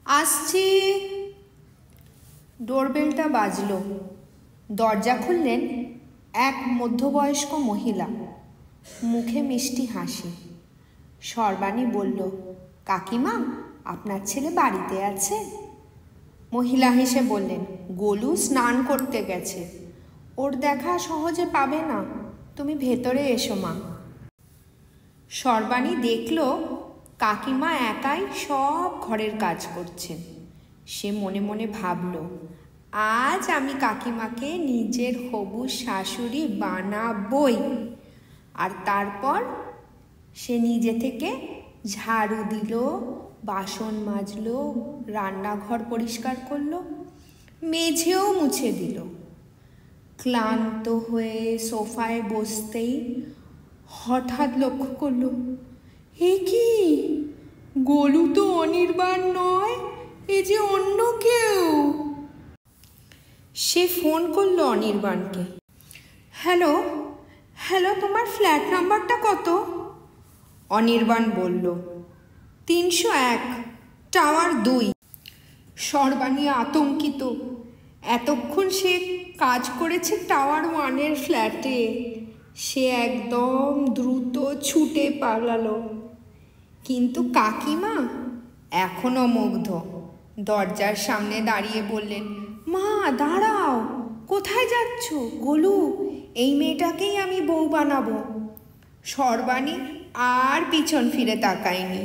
আসছি। ডোরবেলটা বাজলো। দরজা খুললেন এক মধ্যবয়স্ক মহিলা, মুখে মিষ্টি হাসি। সর্বাণী বলল, কাকিমা, আপনার ছেলে বাড়িতে আছে? মহিলা হেসে বললেন, গোলু স্নান করতে গেছে, ওর দেখা সহজে পাবে না, তুমি ভেতরে এসো মা। সর্বাণী দেখল কাকিমা একাই সব ঘরের কাজ করছেন। সে মনে মনে ভাবল, আজ আমি কাকিমাকে নিজের হবু শাশুড়ি বানাবই। আর তারপর সে নিজে থেকে ঝাড়ু দিল, বাসন মাজলো, রান্নাঘর পরিষ্কার করলো, মেঝেও মুছে দিল। ক্লান্ত হয়ে সোফায় বসতেই হঠাৎ লক্ষ্য করল, এ কি, গোলু তো অনির্বাণ নয়, এ যে অন্য কেউ। সে ফোন করলো অনির্বাণকে। হ্যালো হ্যালো, তোমার ফ্ল্যাট নাম্বারটা কত? অনির্বাণ বলল, 301, টাওয়ার 2। সর্বাণী আতঙ্কিত। এতক্ষণ সে কাজ করেছে টাওয়ার 1-এর ফ্ল্যাটে। সে একদম দ্রুত ছুটে পালালো। কিন্তু কাকিমা এখনো মুগ্ধ। দরজার সামনে দাঁড়িয়ে বললেন, মা দাঁড়াও, কোথায় যাচ্ছ? গোলু, এই মেয়েটাকেই আমি বউ বানাবো। সর্বাণী আর পিছন ফিরে তাকায়নি।